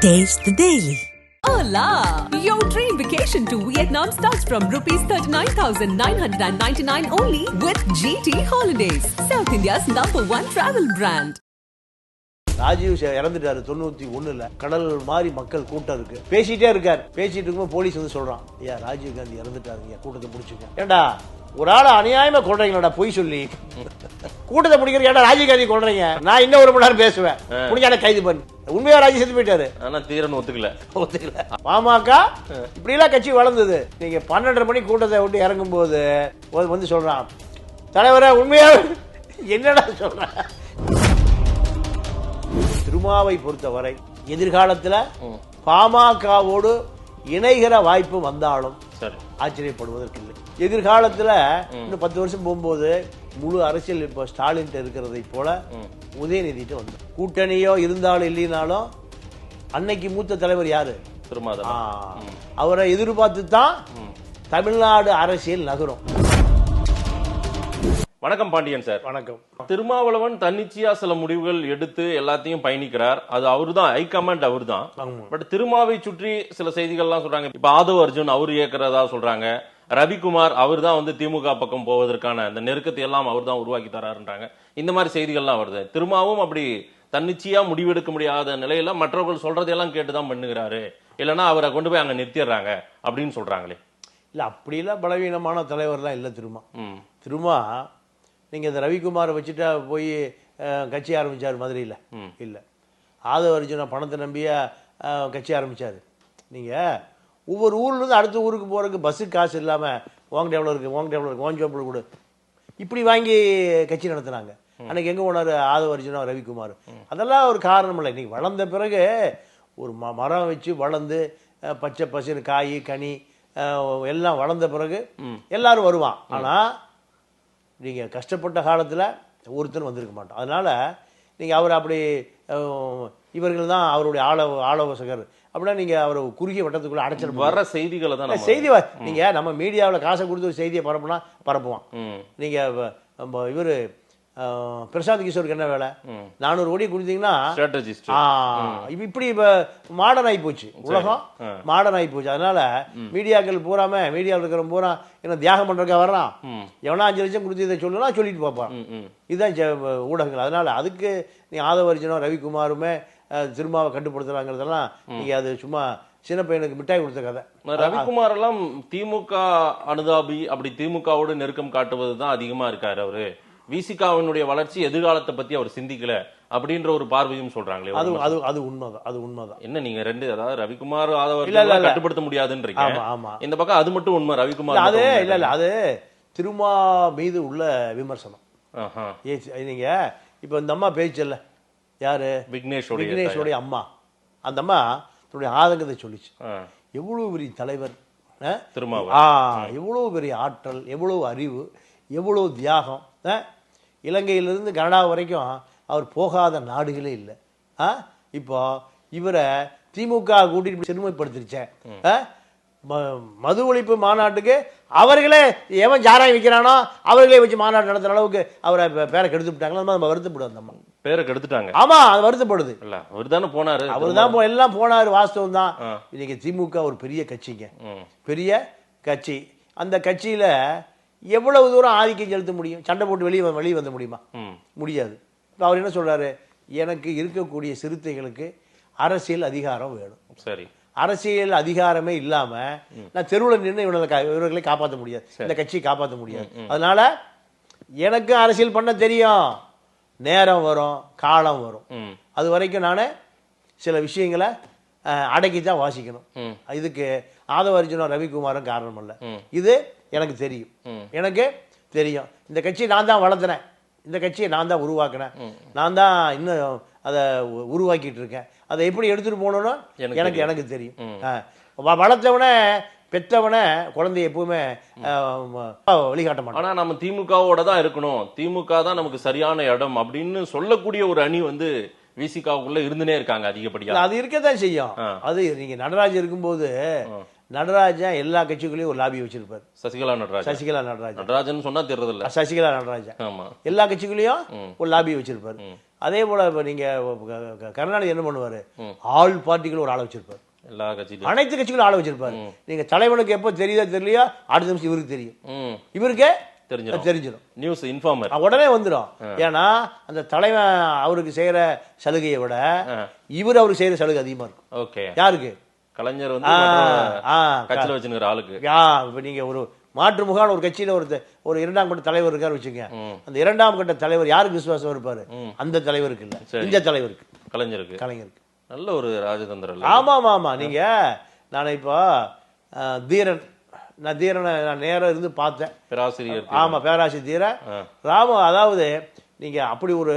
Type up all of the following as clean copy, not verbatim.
Taste the Daily. Hola! Your dream vacation to Vietnam starts from rupees 39,999 only with GT Holidays, South India's #1 travel brand. Rajiv இறந்துட்டாரு 91ல. கடல் மாதிரி மக்கள் கூட்டம் இருக்கு. பேசிட்டே இருக்காரு. பேசிட்டு இருக்கும்போது போலீஸ் வந்து சொல்றான், ஐயா ராஜீவ் காந்தி இறந்துட்டாருங்க, கூட்டத்தை முடிச்சுங்க. ஏண்டா ஒரு ஆளை அநியாயமா கொள்றீங்களா பொய் சொல்லி? கூட்டத்தை முடிக்கிறது ஏன்டா ராஜீவ் காந்தி கொள்றீங்க? நான் இன்னும் 1 மணி நேரம் பேசுவேன், முடிஞ்சால கைது பண்ணு. உண்மையா ராஜீவ் செத்து போயிட்டாரு, ஆனா தீரன் ஒத்துக்கல. பாமக இப்படி எல்லாம் கட்சி வளர்ந்தது. நீங்க 12:30 மணி கூட்டத்தை விட்டு இறங்கும் போது வந்து சொல்றான், தலைவரை உண்மையா என்னடா சொல்ற? திருமாவை பொறுத்தவரை எதிர்காலத்தில் பாமகவோடு இணைகிற வாய்ப்பு வந்தாலும் ஆச்சரியப்படுவதற்கு இல்லை. எதிர்காலத்தில் இன்னும் 10 வருஷம் போகும்போது முழு அரசியல் இப்ப ஸ்டாலின் இருக்கிறதை போல உதயநிதிட்டு வந்து கூட்டணியோ இருந்தாலும் இல்லைனாலும் அன்னைக்கு மூத்த தலைவர் யாரு? அவரை எதிர்பார்த்து தான் தமிழ்நாடு அரசியல் நகரும். வணக்கம் பாண்டியன் சார். வணக்கம். திருமாவளவன் தன்னிச்சையா சில முடிவுகள் எடுத்து எல்லாத்தையும் பயணிக்கிறார். அது அவருதான், ஹைகமாண்ட் அவர்தான். பட் திருமாவை சுற்றி சில செய்திகள்லாம் சொல்றாங்க. இப்ப ஆதவ் அர்ஜுன் அவர் இயக்குறதா சொல்றாங்க. ரவிக்குமார் அவர் தான் வந்து திமுக பக்கம் போவதற்கான அந்த நெருக்கத்தை எல்லாம் அவர் தான் உருவாக்கி தராருன்றாங்க. இந்த மாதிரி செய்திகள்லாம் வருது. திருமாவும் அப்படி தன்னிச்சையா முடிவெடுக்க முடியாத நிலையில மற்றவர்கள் சொல்றதையெல்லாம் கேட்டுதான் பண்ணுகிறாரு, இல்லைன்னா அவரை கொண்டு போய் அங்க நிறுத்திடுறாங்க அப்படின்னு சொல்றாங்களே. இல்ல அப்படிலாம் பலவீனமான தலைவர்லாம் இல்ல திருமா. நீங்க இந்த ரவிக்குமாரை வச்சுட்டா போய் கட்சி ஆரம்பிச்சாரு மதுரையில்? இல்ல. ஆதவ அர்ஜுனா பணத்தை நம்பிய கட்சி ஆரம்பிச்சாரு. நீங்க ஒவ்வொரு ஊர்ல இருந்து அடுத்த ஊருக்கு போறதுக்கு பஸ்ஸுக்கு காசு இல்லாம வாங்க எவ்வளவு இருக்கு கொடு இப்படி வாங்கி கட்சி நடத்தினாங்க. அன்னைக்கு எங்க போனாரு ஆதவ அர்ஜுனா ரவிக்குமார்? அதெல்லாம் ஒரு காரணம் இல்லை. இன்னைக்கு வளர்ந்த பிறகு ஒரு மரம் வச்சு வளர்ந்து பச்சை பசுன்னு காய் கனி எல்லாம் வளர்ந்த பிறகு எல்லாரும் வருவான். ஆனா நீங்க கஷ்டப்பட்ட காலத்துல ஒருத்தர் வந்திருக்க மாட்டோம். அதனால நீங்க அவர் அப்படி இவர்கள் தான் அவருடைய ஆலோசகர் அப்படின்னா நீங்க அவர் குறுகிய வட்டத்துக்குள்ள அடைச்சிட்டு வர செய்திகளை தான் செய்தி நீங்க நம்ம மீடியாவில் காசை கொடுத்து ஒரு செய்தியை பரப்புனா பரப்புவான். நீங்க இவரு பிரசாந்த் கிஷோருக்கு என்ன வேலை? 400 கோடி கொடுத்தீங்கன்னா இப்படி மாடர்ன் ஆகி போச்சு, உலகம் மாடர்ன் ஆகி போச்சு. அதனால மீடியாக்கள் பூராம மீடியாவில் இருக்கிற பூரா என்ன தியாகம் பண்றதுக்கா வர்றான்? எவனா 5 லட்சம் கொடுத்து இதை சொல்லலாம் சொல்லிட்டு பார்ப்பான். இதுதான் ஊடகங்கள். அதனால அதுக்கு நீ ஆதவ அர்ஜுனோ ரவிக்குமாருமே திருமாவை கட்டுப்படுத்துறாங்கிறதெல்லாம் நீங்க அது சும்மா சின்ன பையனுக்கு மிட்டாய் கொடுத்த கதை. ரவிக்குமார் எல்லாம் திமுக அனுதாபி, அப்படி திமுகவோடு நெருக்கம் காட்டுவதுதான் அதிகமா இருக்காரு அவரு. விசிகாவினுடைய வளர்ச்சி எதிர்காலத்தை பத்தி அவர் சிந்திக்கல அப்படின்ற ஒரு பார்வையும் சொல்றாங்களே. அது உண்மைதான். என்ன நீங்க ரெண்டு, அதாவது ரவிக்குமார் ஆதவர் கட்டுப்படுத்த முடியாதுன்றீங்க. இந்த பக்கம் அது மட்டும் உண்மை, ரவிக்குமார் அது இல்ல அது திருமா மீது உள்ள விமர்சனம். நீங்க இப்ப இந்த அம்மா பேச்சல்ல, யாரு? விக்னேஷோடைய அம்மா. அந்த அம்மா தன்னுடைய ஆதங்கத்தை சொல்லிச்சு. எவ்வளவு பெரிய தலைவர் திருமாவ, எவ்வளவு பெரிய ஆற்றல், எவ்வளவு அறிவு, எவ்வளவு தியாகம். இலங்கையிலிருந்து கனடா வரைக்கும் அவர் போகாத நாடுகளே இல்லை. இப்போ இவரை திமுக கூட்டிட்டு சிறுமைப்படுத்திருச்சேன். மது ஒழிப்பு மாநாட்டுக்கு அவர்களே எவன் சாராயம் விற்கிறானோ அவர்களே வச்சு மாநாடு நடத்துற அளவுக்கு அவரை பேரை கெடுத்து விட்டாங்களா? நம்ம வருத்தப்படுவோம். அந்த அம்மா பேரை கெடுத்துட்டாங்க. ஆமா, அது வருத்தப்படுது. அவர் தானே போனாரு, அவர் தான் எல்லாம் போனாரு. வாஸ்தவம் தான். இன்னைக்கு திமுக ஒரு பெரிய கட்சிங்க, பெரிய கட்சி. அந்த கட்சியில எவ்வளவு தூரம் ஆதிக்கம் செலுத்த முடியும்? சண்டை போட்டு வெளியே வந்து முடியுமா? முடியாது. அவர் என்ன சொல்றாரு? எனக்கு இருக்கக்கூடிய சிறுத்தைகளுக்கு அரசியல் அதிகாரம் வேணும். சரி, அரசியல் அதிகாரமே இல்லாம நான் தெருவில் நின்று இவர்களை காப்பாற்ற முடியாது, இந்த கட்சியை காப்பாற்ற முடியாது. அதனால எனக்கு அரசியல் பண்ண தெரியும், நேரம் வரும், காலம் வரும். அது வரைக்கும் நான் சில விஷயங்களை அடக்கித்தான் வாசிக்கணும். இதுக்கு ஆதவ அர்ஜுனா ரவிக்குமாரும் காரணம் இல்லை. இது எனக்கு தெரியும். இந்த கட்சியை நான் தான் வளர்த்துனேன், இந்த கட்சியை நான் தான் உருவாக்கினேன், நான் தான் இன்னும் அதை உருவாக்கிட்டு இருக்கேன். அதை எப்படி எடுத்துட்டு போகணும்னு எனக்கு தெரியும். வளர்த்தவன பெற்றவன குழந்தைய எப்பவுமே வழிகாட்ட மாட்டோம். ஆனா நம்ம திமுகவோட தான் இருக்கணும், திமுக தான் நமக்கு சரியான இடம் அப்படின்னு சொல்லக்கூடிய ஒரு அணி வந்து விசிகாவுக்குள்ள இருந்துனே இருக்காங்க அதிகப்படியா. அது இருக்கதான் செய்யும். அது நீங்க நடராஜ் இருக்கும்போது நடராஜன் எல்லா கட்சிகளையும் ஒரு லாபி வச்சிருப்பாரு. சசிகலா நடராஜன் சொன்னா தெரியல. சசிகலா நடராஜன் எல்லா கட்சிகளையும் ஒரு லாபி வச்சிருப்பாரு. அதே போல இப்போ நீங்க கருணாநிதி என்ன பண்ணுவாரு, ஆல் பார்ட்டிகள் ஒரு ஆளை வச்சிருப்பாரு, எல்லா கட்சியிலும் அனைத்து கட்சிகளும் ஆளை வச்சிருப்பாரு. நீங்க தலைவனுக்கு எப்போ தெரியுதோ தெரியலையோ அடுத்த நிமிஷம் இவருக்கு தெரியும், இவருக்கே தெரிஞ்சிடும், நியூஸ் இன்ஃபார்மர் உடனே வந்துடும். ஏன்னா அந்த தலைவன் அவருக்கு செய்யற சலுகையை விட இவர் அவருக்கு செய்யற சலுகை அதிகமா இருக்கும். ஓகே, யாருக்கு? கலைஞர் வந்து கட்சியில வச்சுக்கிற ஆளுக்கு. இப்ப நீங்க ஒரு மாற்று முகான ஒரு கட்சியில ஒரு இரண்டாம் கட்ட தலைவர் இருக்காரு வச்சுங்க, அந்த இரண்டாம் கட்ட தலைவர் யாருக்கு விசுவாசம் இருப்பாரு? அந்த தலைவருக்கு இல்ல, இந்த தலைவருக்கு, கலைஞருக்கு. நல்ல ஒரு ராஜதந்திரம். ஆமா ஆமா. நீங்க நான் இப்போ தீரன், நான் தீரனை நான் நேரம் இருந்து பார்த்தேன், பேராசிரியர். ஆமா, பேராசிரியர் தீரன் ராம. அதாவது நீங்க அப்படி ஒரு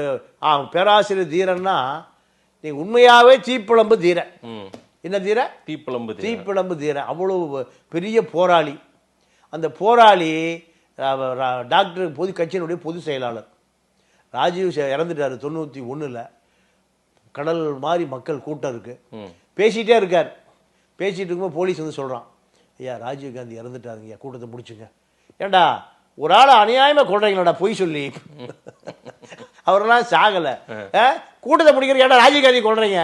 பேராசிரியர் தீரன்னா நீங்க உண்மையாவே தீப்பிழம்பு தீரன். என்ன தீர? தீப்பிழம்பு தீர. அவ்வளவு பெரிய போராளி. அந்த போராளி டாக்டர் பொது கட்சியினுடைய பொதுச் செயலாளர். ராஜீவ் இறந்துட்டாரு 91. கடல் மாதிரி மக்கள் கூட்டம் இருக்கு, பேசிட்டே இருக்கார். பேசிட்டு இருக்கும்போது போலீஸ் வந்து சொல்றான், ஐயா ராஜீவ் காந்தி இறந்துட்டாருங்க, கூட்டத்தை முடிச்சுங்க. ஏண்டா ஒரு ஆளை அநியாயமா கொள்றீங்களாடா பொய் சொல்லி, அவரெல்லாம் சாகல, கூட்டத்தை முடிக்கிற ஏன்டா ராஜீவ் காந்தி கொள்றீங்க,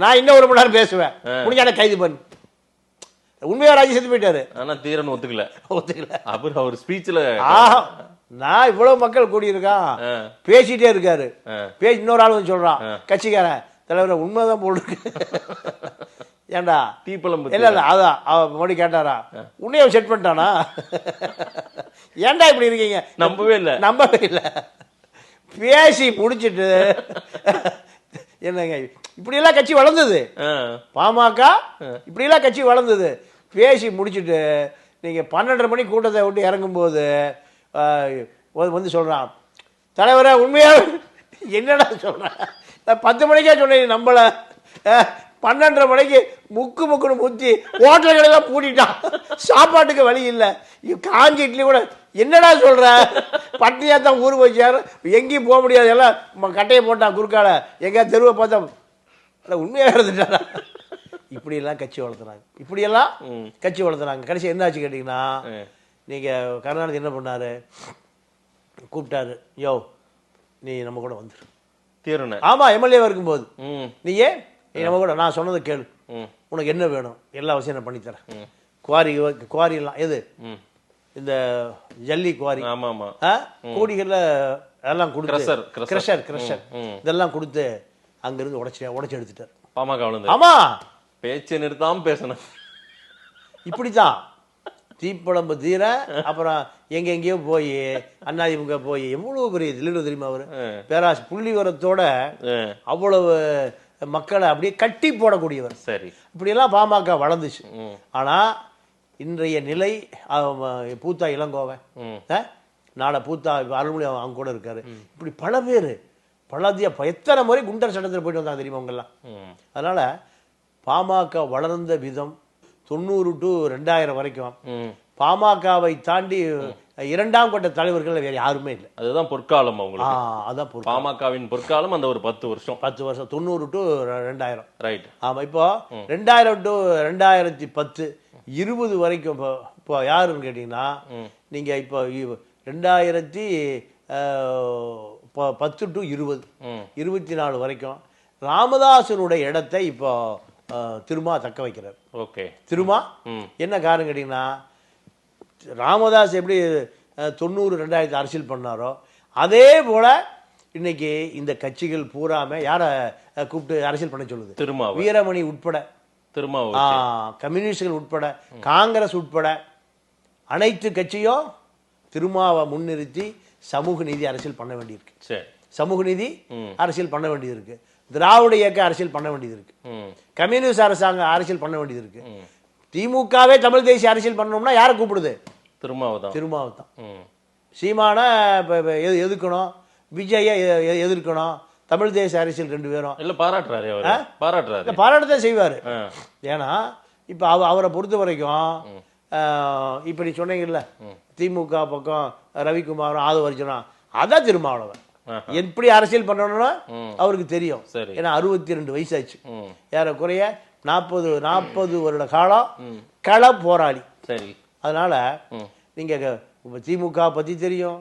நான் இன்னும் 1 மணி நேரம் பேசுவேன், முடிஞ்சாட கைது பண்ணு. உண்மையா ராஜி செத்து போயிட்டாரு. ஆனா தீரன் ஒத்துக்கல. அவர் ஸ்பீச்ல நான் இவ்வளவு மக்கள் கூடியிருக்கான், பேசிட்டே இருக்காரு. இன்னொரு ஆள் வந்து சொல்றான், கட்சிக்காரன் தலைவர் உண்மைதான் போட்டுருக்கு. ஏண்டா தீப்பழம்பு இல்ல இல்ல அதான் மோடி கேட்டாரா, உன்னைய செட் பண்ணிட்டானா, ஏண்டா இப்படி இருக்கீங்க? நம்பவே இல்லை. பேசி முடிச்சிட்டு என்னங்க இப்படி எல்லாம் கட்சி வளர்ந்தது, பாமக இப்படி எல்லாம் கட்சி வளர்ந்தது. பேசி முடிச்சுட்டு நீங்க 12:30 மணி கூட்டத்தை விட்டு இறங்கும் போது வந்து சொல்றான், தலைவரே உண்மையா என்னடா சொல்றேன், 10 மணிக்கே சொன்னேன் நம்பல, 12:30 மணிக்கு முக்குன்னு முத்தி ஹோட்டல்களை எல்லாம் பூட்டிட்டான், சாப்பாட்டுக்கு வழி இல்லை, காஞ்சி இட்லி கூட. என்னடா சொல்ற, பட்டினியா தான் ஊருக்கு வச்சாரு, எங்கேயும் போக முடியாது, எல்லாம் கட்டையை போட்டான் குறுக்கால, எங்க தெருவை பார்த்தா உண்மையாக இருந்துட்டாரா. இப்படியெல்லாம் கட்சி வளர்த்துறாங்க. கடைசி என்ன ஆச்சு கேட்டீங்கன்னா, நீங்க கருணாநிதி என்ன பண்ணாரு, கூப்பிட்டாரு, யோ நீ நம்ம கூட வந்துரு தீரன. ஆமா, எம்எல்ஏ இருக்கும்போது நீ நம்ம கூட, நான் சொன்னதை கேளு, உனக்கு என்ன வேணும் எல்லா விஷயம் நான் பண்ணித்தரேன். குவாரி எல்லாம் எது, இந்த ஜல்லி குவாரி, கோடிகள்ல எல்லாம் கொடுத்து, கிரஷர் இதெல்லாம் கொடுத்து அங்கிருந்து உடைச்சு எடுத்துட்டார். பாமக. ஆமா, பேச்சை நிறுத்தாம பேசணும். இப்படித்தான் தீப்பழம்பு தீர. அப்புறம் எங்கெங்கயோ போய் அதிமுக போய் எவ்வளவு பெரிய திடீர் தெரியுமா, அவரு பேராசி புள்ளி விவரத்தோட அவ்வளவு மக்களை அப்படியே கட்டி போடக்கூடியவர். சரி, இப்படி எல்லாம் பாமக வளர்ந்துச்சு. ஆனா இன்றைய நிலை, பூத்தா இளங்கோவன், நாளை பூத்தா அருள்மொழி அவங்க கூட இருக்காரு, இப்படி பல பேர் எத்தனை முறை குண்டர் சட்டத்தில் போயிட்டு வந்தாங்க தெரியுமா அவங்கெல்லாம். அதனால பாமக வளர்ந்த விதம் 90 to 2000 வரைக்கும் பாமகவை தாண்டி 2ஆம் கட்ட தலைவர்கள் வேற யாருமே இல்லை. அதுதான் பொற்காலம் அவங்களுக்கு. அதான் பாமகவின் பொற்காலம். அந்த ஒரு 10 வருஷம் 90 to 2000. ரைட். ஆமா, இப்போ 2000 to 2010 20 வரைக்கும் இப்போ யாருன்னு கேட்டீங்கன்னா, நீங்க இப்போ 2010 to 20 24 வரைக்கும் ராமதாசனுடைய இடத்தை இப்போ திருமா தக்க வைக்கிறார். ஓகே, திருமா என்ன காரணம் கேட்டீங்கன்னா, ராமதாஸ் எப்படி 90-2000 அரசியல் பண்ணாரோ அதே போல இன்னைக்கு இந்த கட்சிகள் பூராம யார கூப்பிட்டு அரசியல் பண்ண சொல்லுது, திருமா, வீரமணி உட்பட, திருமா, கம்யூனிஸ்டுகள் உட்பட, காங்கிரஸ் உட்பட அனைத்து கட்சியும் திருமாவை முன்னிறுத்தி சமூக நீதி அரசியல் பண்ண வேண்டியிருக்கு. சமூக நீதி அரசியல் பண்ண வேண்டியது இருக்கு, திராவிட இயக்க அரசியல் பண்ண வேண்டியது இருக்கு, கம்யூனிஸ்ட் அரசாங்க அரசியல் பண்ண வேண்டியது இருக்கு. திமுகவே தமிழ் தேசிய அரசியல் பண்ணணும்னா யாரை கூப்பிடுது? திருமாவை தான். சீமான எதிர்க்கணும், விஜய எதிர்க்கணும், தமிழ் தேசிய அரசியல் 2 பேரும் இல்ல பாராட்டத்தான் செய்வாரு. ஏன்னா இப்ப அவரை பொறுத்த வரைக்கும் இப்ப நீ சொன்னீங்கல்ல, திமுக பக்கம் ரவிக்குமாரும் ஆதவர்ஜுனா, அதான் திருமாவளவன் எப்படி அரசியல் பண்ணணும்னா அவருக்கு தெரியும். ஏன்னா 62 வயசாச்சு, ஏறக்குறைய 40 வருட காலம் கள போராளி. சரி, அதனால நீங்க திமுக பத்தி தெரியும்,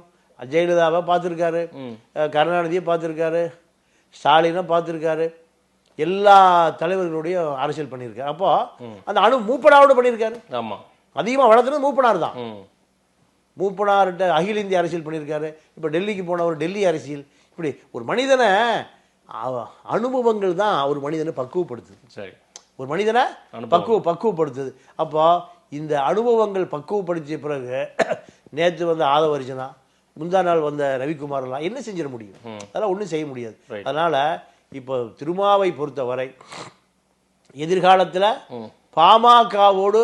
ஜெயலலிதாவை பார்த்துருக்காரு, கருணாநிதியை பார்த்துருக்காரு, ஸ்டாலினை பார்த்துருக்காரு, எல்லா தலைவர்களுடைய அரசியல் பண்ணியிருக்காரு. அப்போ அந்த மூப்பனாரோட பண்ணியிருக்காரு. ஆமா, அதிகமாக வளர்த்துனது மூப்பனார் தான். மூப்பனார்கிட்ட அகில இந்திய அரசியல் பண்ணியிருக்காரு. இப்போ டெல்லிக்கு போனவர் டெல்லி அரசியல். இப்படி ஒரு மனிதனை அனுபவங்கள் தான் ஒரு மனிதனை பக்குவப்படுத்துது. சரி, ஒரு மனிதனை பக்குவப்படுத்துது. அப்போ இந்த அனுபவங்கள் பக்குவப்படுத்திய பிறகு நேற்று வந்த ஆதவர்ஜனா, முந்தா நாள் வந்த ரவிக்குமாரெல்லாம் என்ன செஞ்சிட முடியும்? அதெல்லாம் ஒன்றும் செய்ய முடியாது. அதனால இப்போ திருமாவை பொறுத்தவரை எதிர்காலத்தில் பாமகவோடு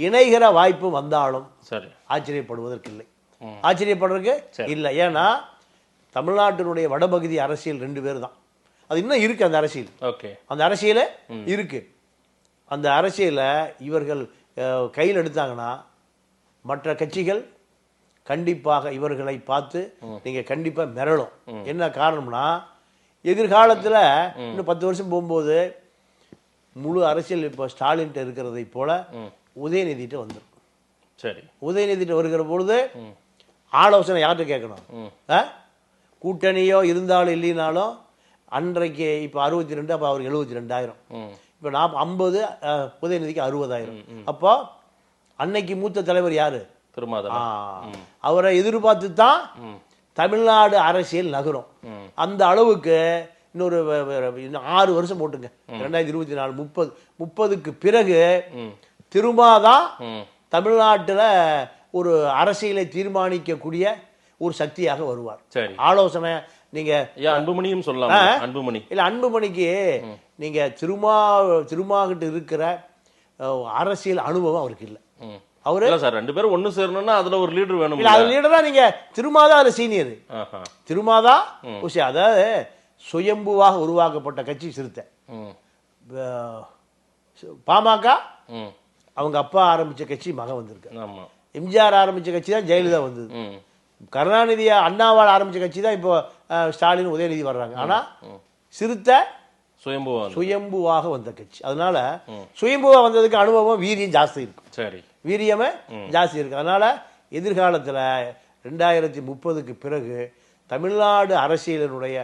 இணைகிற வாய்ப்பு வந்தாலும் சரி ஆச்சரியப்படுவதற்கு இல்லை, ஆச்சரியப்படுறதுக்கு இல்லை. ஏன்னா தமிழ்நாட்டினுடைய வடபகுதி அரசியல் 2 பேர் தான். அது இன்னும் இருக்கு அந்த அரசியல். அந்த அரசியல இருக்கு. அந்த அரசியல இவர்கள் கையில் எடுத்தாங்கன்னா மற்ற கட்சிகள் கண்டிப்பாக இவர்களை பார்த்து நீங்க கண்டிப்பா மிரளும். என்ன காரணம்னா எதிர்காலத்தில் இன்னும் 10 வருஷம் போகும்போது முழு அரசியல் இப்போ ஸ்டாலின் இருக்கிறதை போல உதயநிதிட்ட வந்துடும். சரி, உதயநிதிட்ட வருகிற பொழுது ஆலோசனை யார்கிட்ட கேட்கணும்? கூட்டணியோ இருந்தாலும் இல்லைனாலும் அன்றைக்கு இப்போ 62, அப்போ அவருக்கு 72,000, இப்போ 50, உதயநிதிக்கு 60,000. அப்போ அன்னைக்கு மூத்த தலைவர் யாரு? அவரை எதிர்பார்த்து தான் தமிழ்நாடு அரசியல் நகரும். அந்த அளவுக்கு இன்னொரு 6 வருஷம் போட்டுங்க, 2024 30க்கு பிறகு திருமாதான் தமிழ்நாட்டில் ஒரு அரசியலை தீர்மானிக்கக்கூடிய ஒரு சக்தியாக வருவார். ஆலோசனை நீங்க அன்புமணியும் சொல்லலாம். அன்புமணி இல்ல, அன்புமணிக்கு நீங்க திருமாகிட்ட இருக்கிற அரசியல் அனுபவம் அவருக்கு இல்லை. அவரு சார் 2 பேரும் ஒண்ணு சேரணும்னா அதுல ஒரு லீடர் வேணும். இல்ல, அது லீடரா நீங்க திருமாதான் அதுல சீனியர். திருமாதான் அதாவது சுயம்புவாக உருவாக்கப்பட்ட கட்சி சிறுத்தை. பாமக அவங்க அப்பா ஆரம்பிச்ச கட்சி மகன் வந்திருக்கு. எம்ஜிஆர் ஆரம்பிச்ச கட்சி தான் ஜெயலலிதா வந்தது. கருணாநிதி அண்ணாவால் ஆரம்பிச்ச கட்சி தான் இப்போ ஸ்டாலின் உதயநிதி வர்றாங்க. ஆனா சிறுத்தை சுயம்புவாக வந்த கட்சி. அதனால சுயம்புவா வந்ததுக்கு அனுபவம் வீரியம் ஜாஸ்தி இருக்கு. சரி, வீரியமே ஜாஸ்தி இருக்கு. அதனால எதிர்காலத்துல 2030க்கு பிறகு தமிழ்நாடு அரசியலினுடைய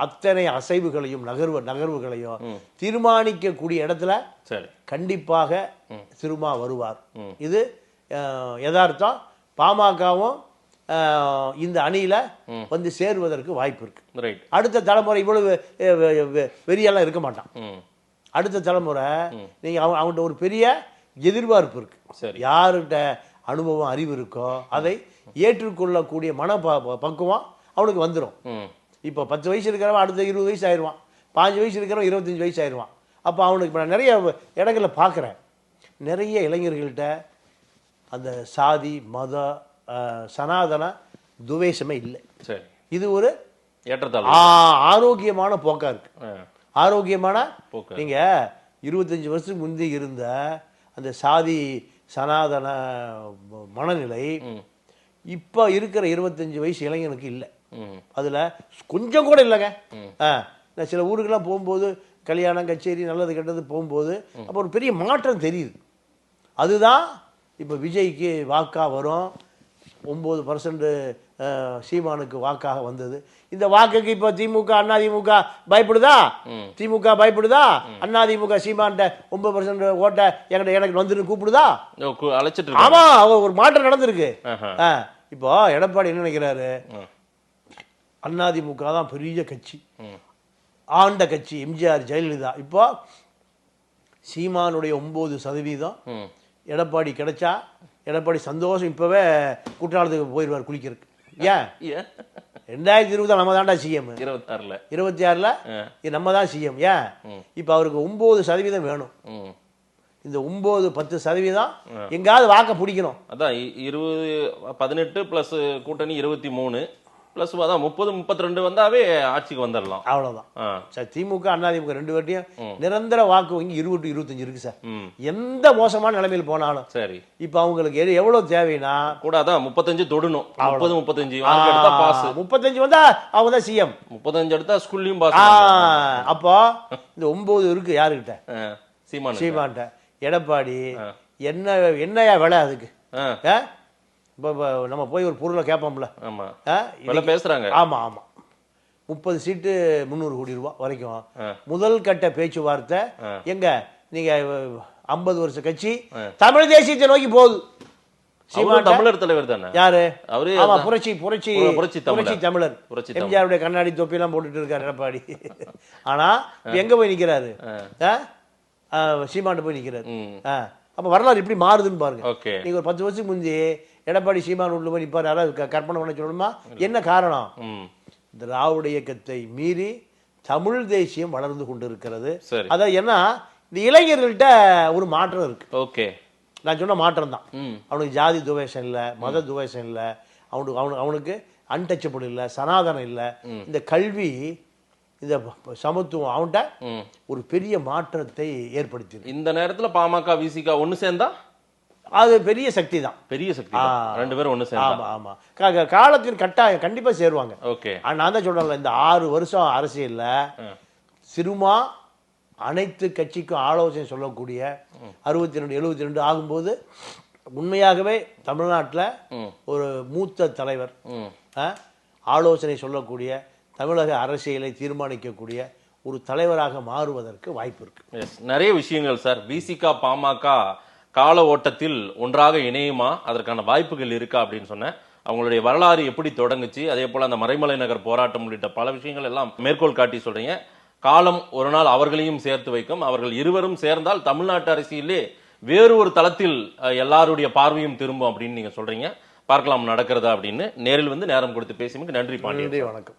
அத்தனை அசைவுகளையும் நகர்வுகளையும் தீர்மானிக்கக்கூடிய இடத்துல கண்டிப்பாக திருமா வருவார். இது யதார்த்தம். பாமகவும் இந்த அணியில வந்து சேருவதற்கு வாய்ப்பு இருக்கு. அடுத்த தலைமுறை இவ்வளவு வெறியெல்லாம் இருக்க மாட்டான். அடுத்த தலைமுறை நீங்க அவங்கள்ட்ட ஒரு பெரிய எதிர்பார்ப்பு இருக்கு. யாருகிட்ட அனுபவம் அறிவு இருக்கோ அதை ஏற்றுக்கொள்ளக்கூடிய மன பக்குவம் அவனுக்கு வந்துடும். இப்போ 10 வயசு இருக்கிறவன் அடுத்த 20 வயசு ஆயிடுவான். 5 வயசு இருக்கிறவன் 25 வயசு ஆயிடுவான். அப்போ அவனுக்கு இப்போ நான் நிறைய இடங்கள்ல பார்க்குறேன், நிறைய இளைஞர்கள்ட்ட அந்த சாதி மத சனாதன துவேஷமே இல்லை. இது ஒரு ஆரோக்கியமான போக்கா இருக்கு. ஆரோக்கியமான போக்கு. நீங்க 25 வருஷத்துக்கு முந்தி இருந்த அந்த சாதி சனாதன மனநிலை இப்ப இருக்கிற 25 வயசு இளைஞனுக்கு இல்லை. அதுல கொஞ்சம் கூட இல்லைங்க. சில ஊருக்கெல்லாம் போகும்போது கல்யாணம் கச்சேரி நல்லது கெட்டது போகும்போது அப்போ ஒரு பெரிய மாற்றம் தெரியுது. அதுதான் இப்போ விஜய்க்கு வாக்கா வரும். 9% சீமானுக்கு வாக்காக வந்தது. இந்த வாக்குக்கு இப்போ திமுக அதிமுக பயப்படுதா? திமுக பயப்படுதா? அதிமுக சீமான்ட்ட 9% ஓட்ட எனக்கு வந்துட்டு கூப்பிடுதா? அழைச்சிட்டு. ஆமா, ஒரு மாற்றம் நடந்திருக்கு. இப்போ எடப்பாடி என்ன நினைக்கிறாரு? அதிமுக தான் பெரிய கட்சி, ஆண்ட கட்சி, எம்ஜிஆர் ஜெயலலிதா. இப்போ சீமானுடைய 9% எடப்பாடி கிடைச்சா எடப்பாடி சந்தோஷம். இப்பவே குற்றாலத்துக்கு போயிடுவார் குளிக்கிறதுக்கு. ஏன் 2020 நம்ம தான்டா சிஎம், 26ல நம்ம தான் சிஎம். ஏன் இப்ப அவருக்கு 9% வேணும். இந்த 9-10% எங்காவது வாக்க பிடிக்கணும். அதான் 18 பிளஸ் கூட்டணி 23 பிளஸ் 30-32 வந்தாவே ஆட்சிக்கு வந்துடலாம். அவ்வளவுதான் சார். திமுக அதிமுக 2 பேர்ட்டையும் நிரந்தர வாக்கு வங்கி 20-25 இருக்கு சார். எந்த மோசமான நிலைமையில் போனாலும் சரி. இப்ப அவங்களுக்கு எவ்வளவு தேவைன்னா கூட 35 தொடணும். 35 வந்தா அவங்க தான் சிஎம். 35 எடுத்தா ஸ்கூல்லையும் பாஸ். அப்போ இந்த 9 இருக்கு யாருக்கிட்ட? சீமான்ட்ட. எடப்பாடி என்னையா விலை அதுக்கு? இப்போ நம்ம போய் ஒரு பொருளை கேட்போம்ல, ஆமா ஆ, விலை பேசுறாங்க. ஆமா ஆமா 30 சீட்டு 300 கோடி ரூபாய் வரைக்கும் முதல் கட்ட பேச்சுவார்த்தை. எங்க நீங்க 50 வருஷ கட்சி தமிழ் தேசியத்தை நோக்கி போகுது. அவரும் தமிழர் தலைவர் தானே யாரு? அவரு ஆமா, புரட்சி புரட்சி புரட்சி புரட்சி தமிழர். எம்ஜிஆருடைய கண்ணாடி தொப்பி எல்லாம் போட்டுட்டு இருக்காரு எடப்பாடி. ஆனா எங்க போய் நிக்கிறாரு? சீமான் போய் நிக்கிறாரு. அப்ப வரலாறு எப்படி மாறுதுன்னு பாருங்க. நீங்க ஒரு 10 வருஷத்துக்கு முந்தி எடப்பாடி சீமான் உள்ள போய் நிப்பாரு, யாராவது கற்பனை பண்ண சொல்லணுமா? என்ன காரணம்? திராவிட இயக்கத்தை மீறி தமிழ் தேசியம் வளர்ந்து கொண்டிருக்கிறது. அதான் ஏன்னா இந்த இளைஞர்கள்ட்ட ஒரு மாற்றம் இருக்கு. ஓகே, நான் சொன்ன மாற்றம் தான். அவனுக்கு ஜாதி துவேஷம் இல்லை, மத துவேஷம் இல்லை, அவனுக்கு அன்டச்சபிள் இல்லை, சனாதனம் இல்லை. இந்த கல்வி, இந்த சமத்துவம் அவன்கிட்ட ஒரு பெரிய மாற்றத்தை ஏற்படுத்தி. இந்த நேரத்துல பாமக விசிக ஒண்ணு சேர்ந்தா அது பெரிய சக்தி தான். பெரிய சக்தி. ரெண்டு பேரும் ஒண்ணு சேர்ந்தா. ஆமா ஆமா, காலத்தின் கட்டாயம் கண்டிப்பா சேருவாங்க. ஓகே, நான் தான் சொல்றேன்ல, இந்த 6 வருஷம் அரசியல்ல சிறுமா அனைத்து கட்சிக்கும் ஆலோசனை சொல்லக்கூடிய 62 72 ஆகும்போது உண்மையாகவே தமிழ்நாட்டில் ஒரு மூத்த தலைவர், ஆலோசனை சொல்லக்கூடிய, தமிழக அரசியலை தீர்மானிக்கக்கூடிய ஒரு தலைவராக மாறுவதற்கு வாய்ப்பு இருக்கு. நிறைய விஷயங்கள் சார். விசிக பாமக கால ஓட்டத்தில் ஒன்றாக இணையுமா, அதற்கான வாய்ப்புகள் இருக்கா அப்படின்னு சொன்னேன். அவங்களுடைய வரலாறு எப்படி தொடங்குச்சு, அதே போல அந்த மறைமலை நகர் போராட்டம் உள்ளிட்ட பல விஷயங்கள் எல்லாம் மேற்கோள் காட்டி சொல்றீங்க. காலம் ஒரு நாள் அவர்களையும் சேர்த்து வைக்கும். அவர்கள் இருவரும் சேர்ந்தால் தமிழ்நாட்டு அரசியலே வேறு ஒரு தளத்தில் எல்லாருடைய பார்வையும் திரும்பும் அப்படின்னு நீங்க சொல்றீங்க. பார்க்கலாம் நடக்கிறதா அப்படின்னு. நேரில் வந்து நேரம் கொடுத்து பேசியமைக்கு நன்றி பாண்டியன். நன்றி, வணக்கம்.